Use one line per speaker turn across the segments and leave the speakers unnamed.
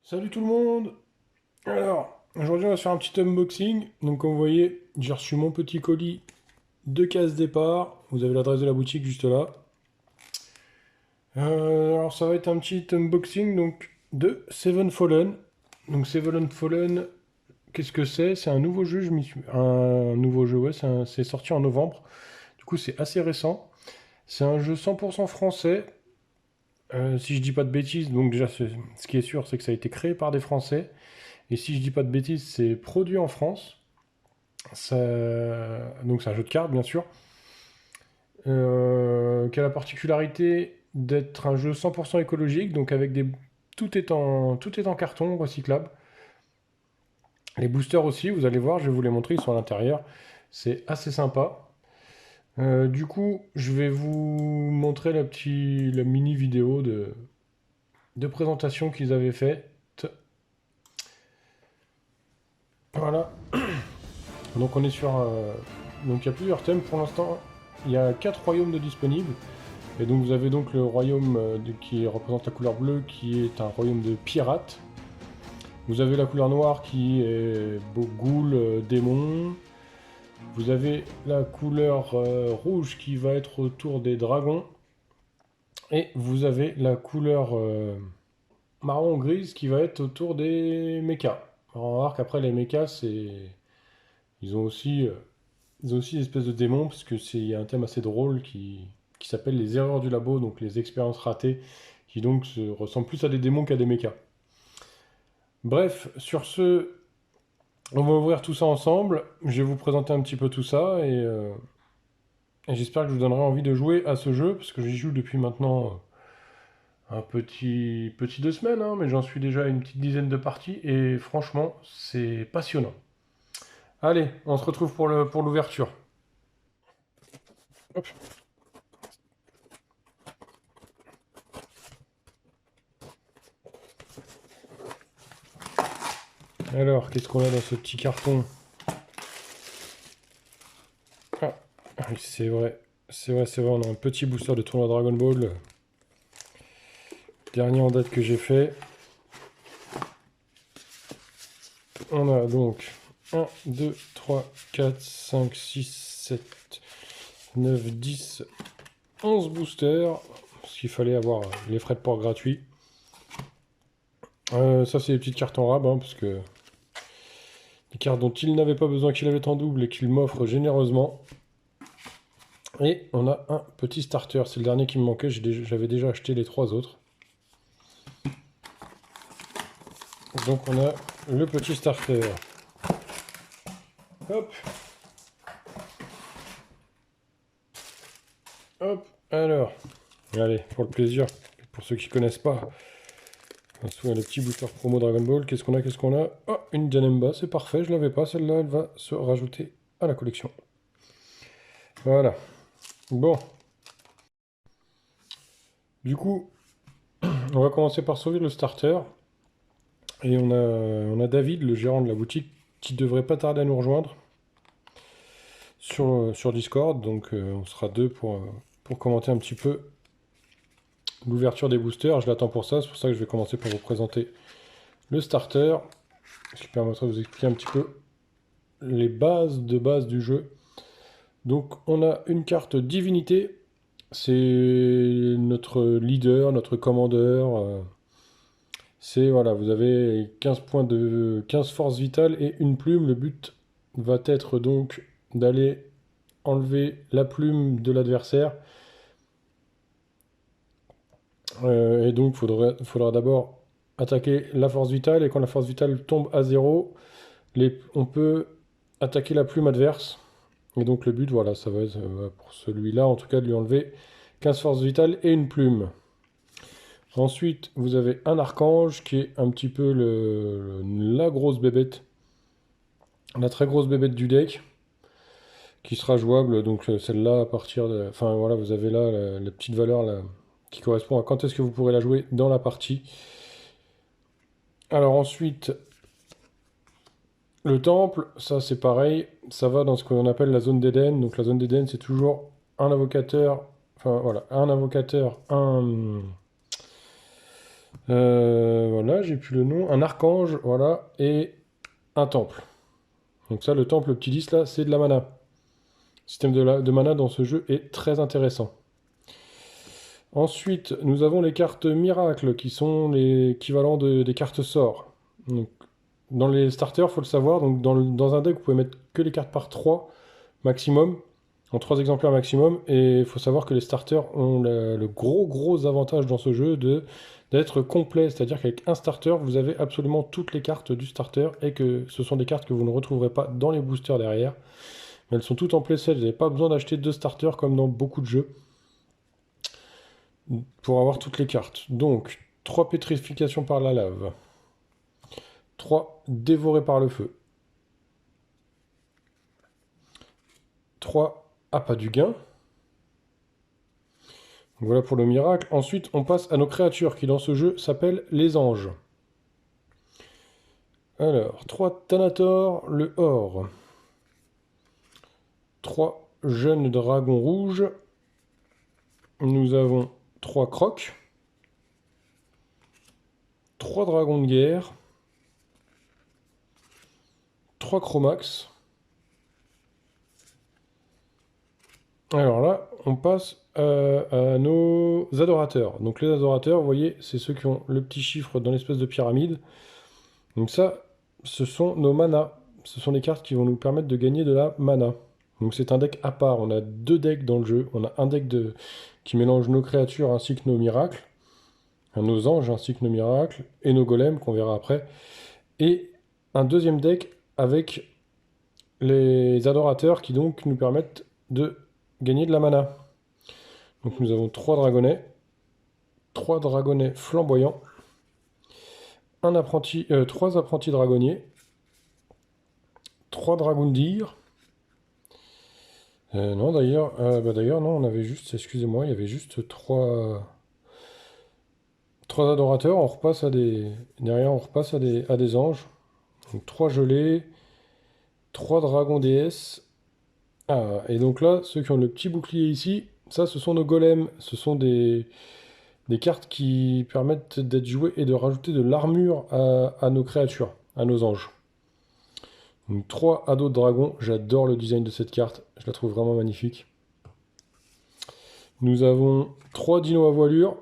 Salut tout le monde! Alors, aujourd'hui on va se faire un petit unboxing. Donc comme vous voyez, j'ai reçu mon petit colis de casse départ. Vous avez l'adresse de la boutique juste là. Alors ça va être un petit unboxing donc de Seven Fallen. Donc Seven Fallen, qu'est-ce que c'est? C'est un nouveau jeu, un nouveau jeu, ouais, c'est sorti en novembre. Du coup c'est assez récent. C'est un jeu 100% français. Si je dis pas de bêtises, donc déjà ce qui est sûr c'est que ça a été créé par des Français. Et si je dis pas de bêtises, c'est produit en France. Donc c'est un jeu de cartes, bien sûr, qui a la particularité d'être un jeu 100% écologique, donc avec des... tout est en carton recyclable. Les boosters aussi, vous allez voir, je vais vous les montrer, ils sont à l'intérieur. C'est assez sympa. Du coup, je vais vous montrer la mini vidéo de présentation qu'ils avaient faite. Voilà. Donc on est sur... donc il y a plusieurs thèmes pour l'instant. Il y a 4 royaumes de disponibles. Et donc vous avez donc le royaume qui représente la couleur bleue, qui est un royaume de pirates. Vous avez la couleur noire qui est ghoul, démon. Vous avez la couleur rouge qui va être autour des dragons. Et vous avez la couleur marron-grise qui va être autour des mechas. Alors, on remarque qu'après les mechas, ils ont aussi, euh, ils ont aussi une espèce de démons, parce que il y a un thème assez drôle qui s'appelle les erreurs du labo, donc les expériences ratées, qui donc ressemblent plus à des démons qu'à des mechas. Bref, sur ce, on va ouvrir tout ça ensemble. Je vais vous présenter un petit peu tout ça et j'espère que je vous donnerai envie de jouer à ce jeu parce que j'y joue depuis maintenant un petit 2 semaines, hein, mais j'en suis déjà à une petite dizaine de parties et franchement, c'est passionnant. Allez, on se retrouve pour l'ouverture. Hop. Alors, qu'est-ce qu'on a dans ce petit carton? Ah, oui, c'est vrai, on a un petit booster de tournoi Dragon Ball. Dernier en date que j'ai fait. On a donc 1, 2, 3, 4, 5, 6, 7, 9, 10, 11 boosters. Parce qu'il fallait avoir les frais de port gratuits. Ça, c'est les petites cartes en rab, hein, parce que des cartes dont il n'avait pas besoin qu'il avait en double et qu'il m'offre généreusement. Et on a un petit starter, c'est le dernier qui me manquait, j'avais déjà acheté les 3 autres. Donc on a le petit starter. Hop. Hop. Alors. Allez, pour le plaisir. Pour ceux qui connaissent pas. On se le petit booster promo Dragon Ball. Qu'est-ce qu'on a? Qu'est-ce qu'on a? Oh, une Janemba, c'est parfait, je l'avais pas. Celle-là, elle va se rajouter à la collection. Voilà. Bon. Du coup, on va commencer par sauver le starter. Et on a David, le gérant de la boutique, qui devrait pas tarder à nous rejoindre sur Discord. Donc on sera deux pour commenter un petit peu l'ouverture des boosters. Je l'attends pour ça, c'est pour ça que je vais commencer par vous présenter le starter, ce qui permettra de vous expliquer un petit peu les bases de base du jeu. Donc on a une carte divinité, c'est notre leader, notre commandeur. C'est voilà, vous avez 15 points de 15 forces vitales et une plume. Le but va être donc d'aller enlever la plume de l'adversaire. Et donc faudra d'abord attaquer la force vitale. Et quand la force vitale tombe à 0, on peut attaquer la plume adverse. Et donc le but, voilà, ça va être pour celui-là, en tout cas, de lui enlever 15 forces vitales et une plume. Ensuite, vous avez un archange qui est un petit peu la grosse bébête, la très grosse bébête du deck, qui sera jouable. Donc celle-là, à partir de... Enfin voilà, vous avez là la petite valeur là, qui correspond à quand est-ce que vous pourrez la jouer dans la partie. Alors ensuite, le temple, ça c'est pareil, ça va dans ce qu'on appelle la zone d'Éden. Donc la zone d'Éden, c'est toujours un invocateur, enfin voilà, un invocateur, Voilà, j'ai plus le nom. Un archange, voilà, et un temple. Donc ça, le temple, le petit 10 là, c'est de la mana. Le système de mana dans ce jeu est très intéressant. Ensuite, nous avons les cartes miracles, qui sont l'équivalent des cartes sorts. Donc, dans les starters, il faut le savoir, donc dans un deck, vous pouvez mettre que les cartes par 3 maximum, en 3 exemplaires maximum, et il faut savoir que les starters ont le gros avantage dans ce jeu d'être complet, c'est-à-dire qu'avec un starter, vous avez absolument toutes les cartes du starter, et que ce sont des cartes que vous ne retrouverez pas dans les boosters derrière, mais elles sont toutes en playset, vous n'avez pas besoin d'acheter 2 starters comme dans beaucoup de jeux, pour avoir toutes les cartes. Donc, 3 pétrifications par la lave, 3 dévorés par le feu, 3 appâts du gain. Voilà pour le miracle. Ensuite, on passe à nos créatures qui, dans ce jeu, s'appellent les anges. Alors, 3 Thanator, le or. 3 jeunes dragons rouges. Nous avons 3 crocs. 3 dragons de guerre. 3 chromax. Alors là, on passe à nos adorateurs. Donc les adorateurs, vous voyez, c'est ceux qui ont le petit chiffre dans l'espèce de pyramide. Donc ça, ce sont nos manas. Ce sont les cartes qui vont nous permettre de gagner de la mana. Donc c'est un deck à part. On a 2 decks dans le jeu. On a un deck qui mélange nos créatures ainsi que nos miracles. Enfin, nos anges ainsi que nos miracles. Et nos golems qu'on verra après. Et un deuxième deck avec les adorateurs qui donc nous permettent de gagner de la mana. Donc nous avons 3 dragonnets. 3 dragonnets flamboyants. 3 apprentis dragonniers. 3 dragoundir. Non, d'ailleurs, non, on avait juste, excusez-moi, il y avait juste 3 adorateurs. On repasse à derrière, on repasse à des anges. Donc 3 gelés, 3 dragons déesses. Ah, et donc là, ceux qui ont le petit bouclier ici, ça, ce sont nos golems. Ce sont des cartes qui permettent d'être jouées et de rajouter de l'armure à nos créatures, à nos anges. Donc 3 ados de dragons, j'adore le design de cette carte, je la trouve vraiment magnifique. Nous avons 3 dinos à voilure.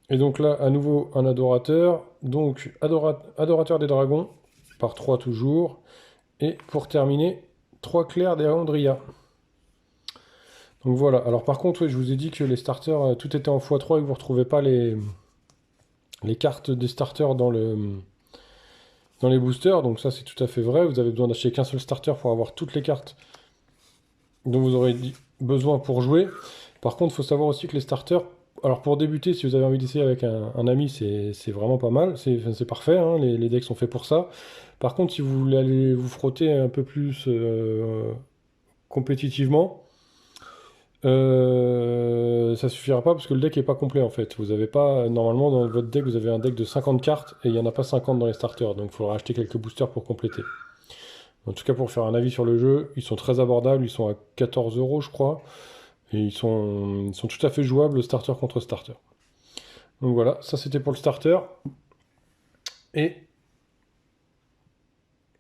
Et donc là, à nouveau, un adorateur. Donc, adorateur des dragons, par 3 toujours. Et pour terminer, 3 clercs des Aondria. Donc voilà, alors par contre, ouais, je vous ai dit que les starters, tout était en x3 et que vous ne retrouvez pas les cartes des starters dans les boosters. Donc ça, c'est tout à fait vrai. Vous avez besoin d'acheter qu'un seul starter pour avoir toutes les cartes dont vous aurez besoin pour jouer. Par contre, il faut savoir aussi que les starters, alors pour débuter, si vous avez envie d'essayer avec un ami, c'est vraiment pas mal, c'est parfait, hein, les decks sont faits pour ça. Par contre, si vous voulez aller vous frotter un peu plus compétitivement, ça suffira pas parce que le deck est pas complet en fait. Vous avez pas, normalement dans votre deck, vous avez un deck de 50 cartes et il n'y en a pas 50 dans les starters, donc il faudra acheter quelques boosters pour compléter. En tout cas, pour faire un avis sur le jeu, ils sont très abordables, ils sont à 14 euros je crois. Et ils sont tout à fait jouables starter contre starter. Donc voilà, ça c'était pour le starter. Et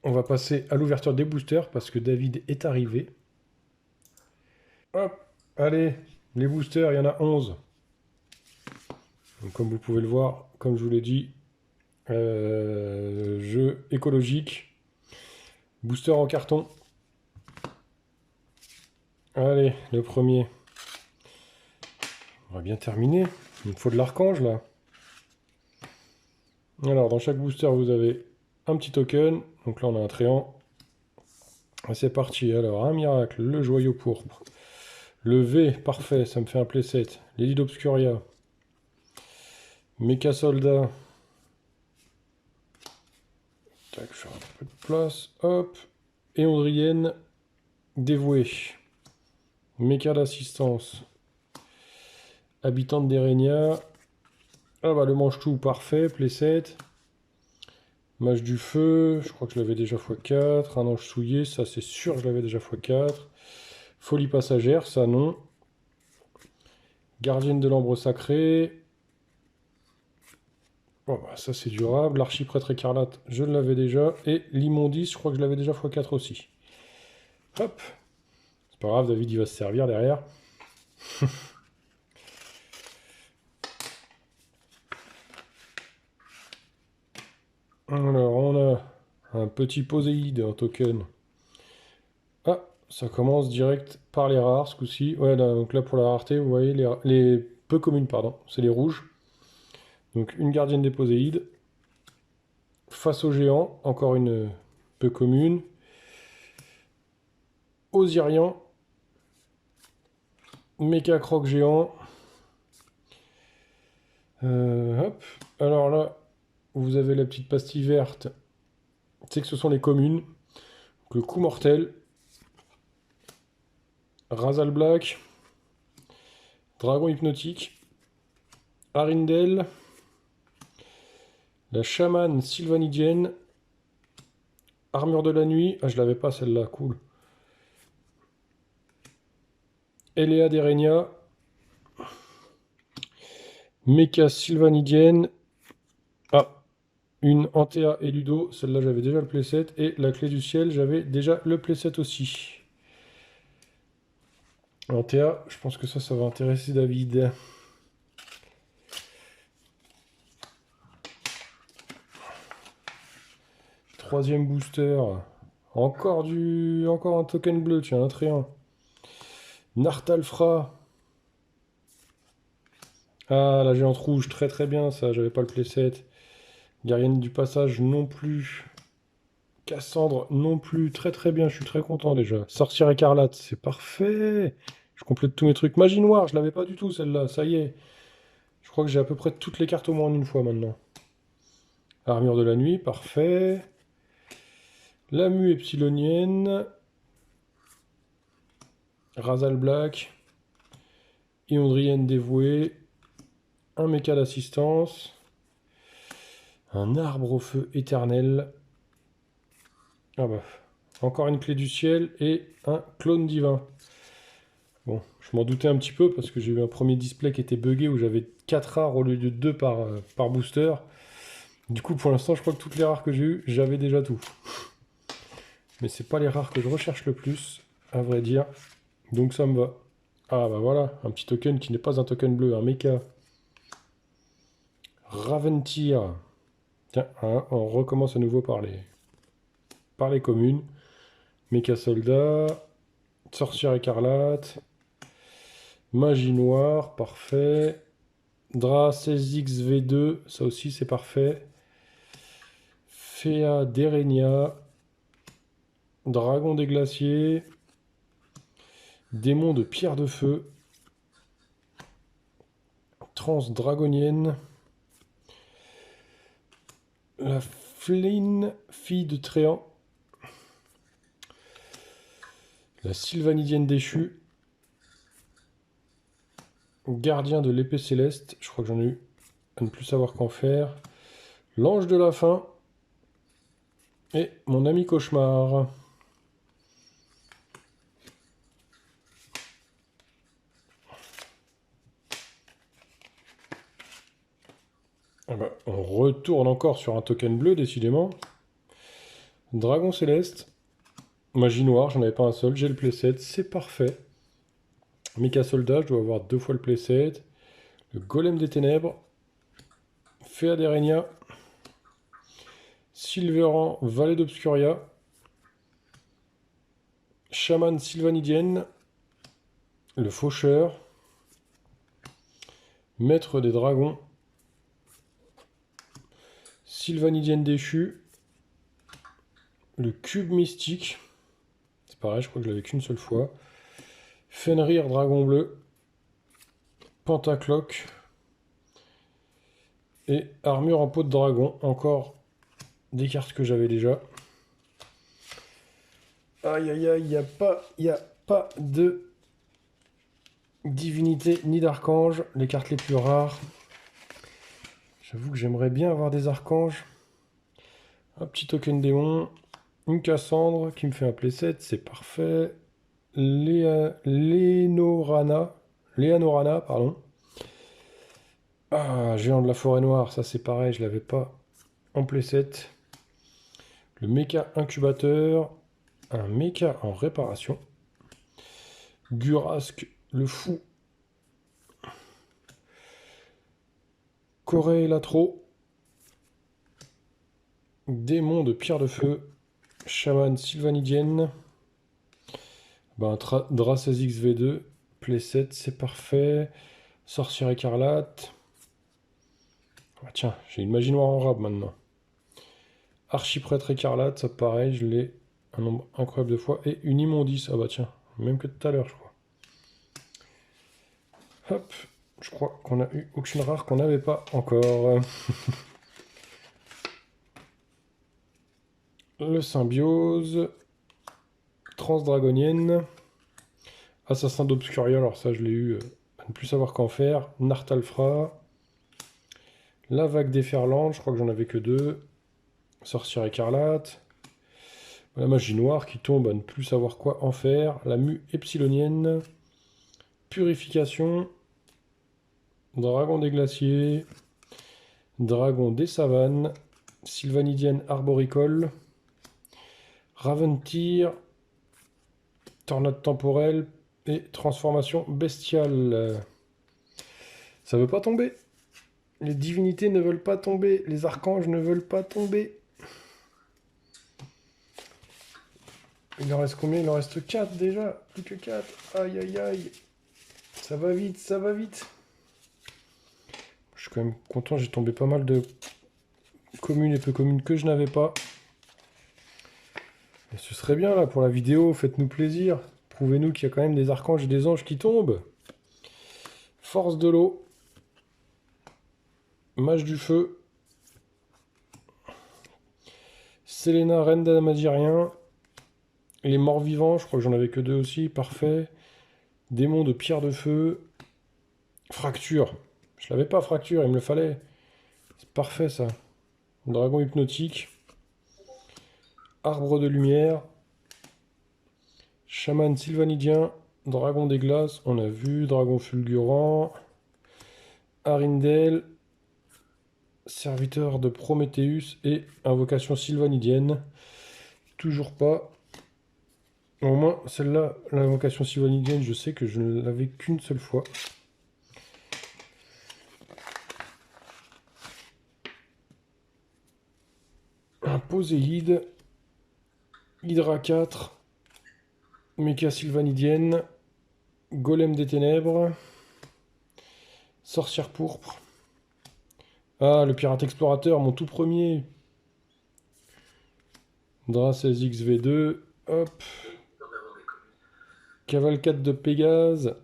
on va passer à l'ouverture des boosters parce que David est arrivé. Hop, allez, les boosters, il y en a 11. Donc comme vous pouvez le voir, comme je vous l'ai dit, jeu écologique. Booster en carton. Allez, le premier. On va bien terminer. Il me faut de l'archange là. Alors, dans chaque booster, vous avez un petit token. Donc là, on a un tréant. Et c'est parti. Alors, un miracle, le joyau pourpre. Le V, parfait, ça me fait un playset. Lady d'Obscuria. Mecha Soldat. Tac, faire un peu de place. Hop. Éondrienne. Dévouée. Mecha d'assistance. Habitante d'Erenia. Ah bah le mange-tout, parfait, playset. Mage du feu, je crois que je l'avais déjà x4. Un ange souillé, ça c'est sûr, je l'avais déjà x4. Folie passagère, ça non. Gardienne de l'ambre sacré. Bon, bah, ça c'est durable. L'archiprêtre écarlate, je l'avais déjà. Et l'immondice, je crois que je l'avais déjà x4 aussi. Hop. C'est pas grave, David il va se servir derrière. Alors on a un petit Poséide en token. Ah, ça commence direct par les rares ce coup-ci. Ouais, là, donc là pour la rareté, vous voyez les peu communes, pardon, c'est les rouges. Donc une gardienne des Poséides. Face au géant, encore une peu commune. Osirian. Méca croc géant. Hop. Alors là, vous avez la petite pastille verte. C'est que ce sont les communes. Donc, le coup mortel. Razal Black. Dragon hypnotique. Arindel. La chamane sylvanidienne. Armure de la nuit. Ah, je l'avais pas celle-là, cool. Eléa d'Erenia. Mecha sylvanidienne. Ah, une Antea et Ludo. Celle-là, j'avais déjà le playset. Et la clé du ciel, j'avais déjà le playset aussi. Antea, je pense que ça va intéresser David. Troisième booster. Encore un token bleu, tiens, un tréant. Nartalfra. Ah, la géante rouge, très très bien ça, j'avais pas le playset. Guerrienne du passage non plus. Cassandre non plus, très très bien, je suis très content déjà. Sorcière écarlate, c'est parfait. Je complète tous mes trucs. Magie noire, je l'avais pas du tout celle-là, ça y est. Je crois que j'ai à peu près toutes les cartes au moins en une fois maintenant. Armure de la nuit, parfait. La mue epsilonienne. Razal Black. Iondrienne dévouée. Un méca d'assistance. Un arbre au feu éternel. Ah bah, encore une clé du ciel et un clone divin. Bon, je m'en doutais un petit peu parce que j'ai eu un premier display qui était buggé où j'avais 4 rares au lieu de 2 par booster. Du coup, pour l'instant, je crois que toutes les rares que j'ai eues, j'avais déjà tout. Mais c'est pas les rares que je recherche le plus, à vrai dire. Donc ça me va. Ah bah voilà, un petit token qui n'est pas un token bleu, un mecha. Raventir. Tiens, hein, on recommence à nouveau par les communes. Mecha soldat. Sorcière écarlate. Magie noire, parfait. Dra 16XV2, ça aussi c'est parfait. Féa d'Erenia. Dragon des glaciers. Démon de pierre de feu. Transdragonienne. La Flynn, fille de Tréant. La Sylvanidienne déchue. Gardien de l'épée céleste. Je crois que j'en ai eu à ne plus savoir qu'en faire. L'ange de la faim. Et mon ami cauchemar. Ah bah, on retourne encore sur un token bleu, décidément. Dragon céleste. Magie noire, j'en avais pas un seul. J'ai le playset, c'est parfait. Mecha soldat, je dois avoir 2 fois le playset. Le golem des ténèbres. Féa d'Erenia. Silveran, Vallée d'Obscuria. Chaman sylvanidienne. Le faucheur. Maître des dragons. Sylvanidienne déchue. Le cube mystique. C'est pareil, je crois que je l'avais qu'une seule fois. Fenrir, dragon bleu. Pentacloc. Et armure en peau de dragon. Encore des cartes que j'avais déjà. Aïe aïe aïe, il n'y a pas de divinité ni d'archange. Les cartes les plus rares. J'avoue que j'aimerais bien avoir des archanges. Un petit token démon. Une Cassandre qui me fait un playset, c'est parfait. Léanorana, pardon. Ah, géant de la forêt noire, ça c'est pareil, je l'avais pas en playset. Le méca incubateur, un méca en réparation. Gurasque, le fou. Corée Latro. Démon de pierre de feu. Chaman sylvanidienne. Ben, Draces XV2. Playset, c'est parfait. Sorcière écarlate. Ah, tiens, j'ai une magie noire en rab maintenant. Archiprêtre écarlate, ça pareil, je l'ai un nombre incroyable de fois. Et une immondice, ah bah tiens, même que tout à l'heure, je crois. Hop, je crois qu'on a eu aucune rare qu'on n'avait pas encore. Le symbiose. Transdragonienne. Assassin d'Obscuria, alors ça je l'ai eu à ne plus savoir qu'en faire. Nartalfra. La vague déferlante, je crois que j'en avais que deux. Sorcière écarlate. La magie noire qui tombe à ne plus savoir quoi en faire. La mue epsilonienne. Purification. Dragon des glaciers. Dragon des savanes. Sylvanidienne arboricole. Raventir. Tornade temporelle. Et transformation bestiale. Ça veut pas tomber. Les divinités ne veulent pas tomber. Les archanges ne veulent pas tomber. Il en reste combien? Il en reste 4 déjà. Plus que 4. Aïe aïe aïe. Ça va vite, ça va vite. Je suis quand même content, j'ai tombé pas mal de communes et peu communes que je n'avais pas. Et ce serait bien là pour la vidéo, faites-nous plaisir. Prouvez-nous qu'il y a quand même des archanges et des anges qui tombent. Force de l'eau. Mage du feu. Selena, reine d'Amazirien. Les morts vivants, je crois que j'en avais que 2 aussi, parfait. Démon de pierre de feu. Fracture. Je l'avais pas, fracture, il me le fallait. C'est parfait ça. Dragon hypnotique. Arbre de lumière. Chaman sylvanidien. Dragon des glaces, on a vu. Dragon fulgurant. Arindel. Serviteur de Prométhéeus et invocation sylvanidienne. Toujours pas. Au moins, celle-là, l'invocation sylvanidienne, je sais que je ne l'avais qu'une seule fois. Un Poséide. Hydra 4. Méca sylvanidienne. Golem des ténèbres. Sorcière pourpre. Ah, le pirate explorateur, mon tout premier. Draces XV2. Hop. Cavalcade de Pégase.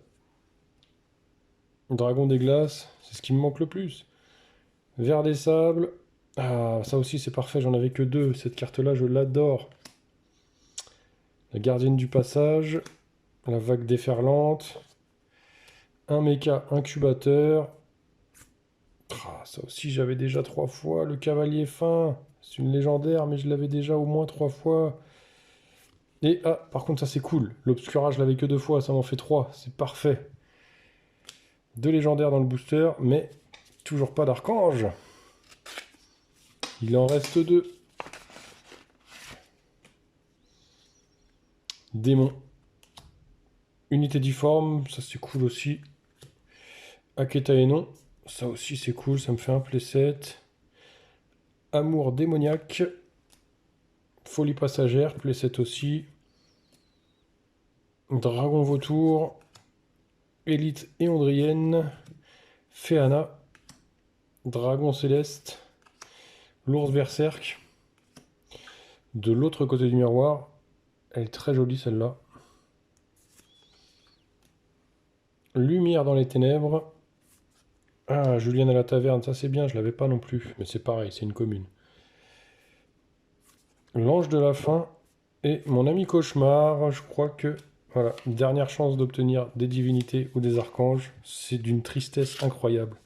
Dragon des glaces. C'est ce qui me manque le plus. Vers des sables. Ah, ça aussi c'est parfait, j'en avais que 2. Cette carte-là, je l'adore. La gardienne du passage. La vague déferlante. Un méca incubateur. Ah, ça aussi j'avais déjà 3 fois. Le cavalier fin. C'est une légendaire, mais je l'avais déjà au moins 3 fois. Et ah, par contre ça c'est cool. L'obscura je l'avais que 2 fois, ça m'en fait 3. C'est parfait. 2 légendaires dans le booster, mais toujours pas d'archange. Il en reste 2. Démon. Unité difforme, ça c'est cool aussi. Aketa et non, ça aussi c'est cool, ça me fait un playset. Amour démoniaque. Folie passagère, playset aussi. Dragon vautour. Élite éondrienne. Féana. Dragon céleste. L'ours berserk. De l'autre côté du miroir. Elle est très jolie celle-là. Lumière dans les ténèbres. Ah, Julienne à la taverne, ça c'est bien, je l'avais pas non plus. Mais c'est pareil, c'est une commune. L'ange de la fin et mon ami cauchemar. Je crois que, voilà, dernière chance d'obtenir des divinités ou des archanges. C'est d'une tristesse incroyable.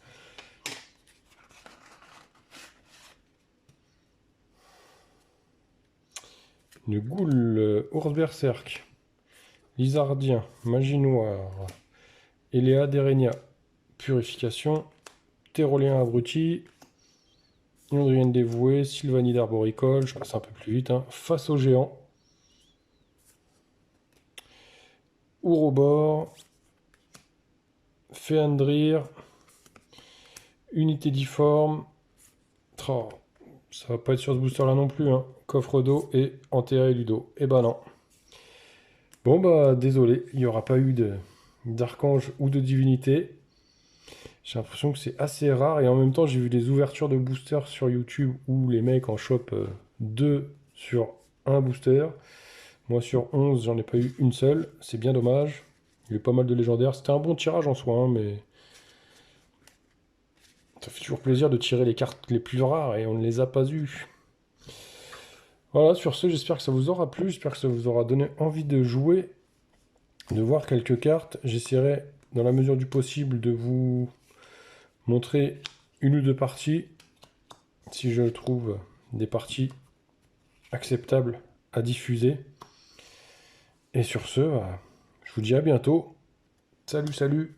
Une goule, ours berserk, lizardien, magie noire, Eléa d'Erenia, purification, Tyrolien abruti. Londrienne dévouée, Sylvanie d'arboricole, je passe un peu plus vite, hein. Face au géant. Ourobor. Féandrir. Unité difforme. Oh, ça va pas être sur ce booster là non plus, hein. Coffre d'eau et enterrer Ludo. Eh ben non. Bon bah désolé, il n'y aura pas eu d'archange ou de divinité. J'ai l'impression que c'est assez rare et en même temps j'ai vu des ouvertures de boosters sur YouTube où les mecs en chopent 2 sur un booster. Moi sur 11 j'en ai pas eu une seule, c'est bien dommage. Il y a eu pas mal de légendaires, c'était un bon tirage en soi, hein, mais ça fait toujours plaisir de tirer les cartes les plus rares et on ne les a pas eues. Voilà, sur ce j'espère que ça vous aura plu, j'espère que ça vous aura donné envie de jouer, de voir quelques cartes. J'essaierai dans la mesure du possible de vous montrer une ou deux parties, si je trouve des parties acceptables à diffuser. Et sur ce, je vous dis à bientôt. Salut, salut!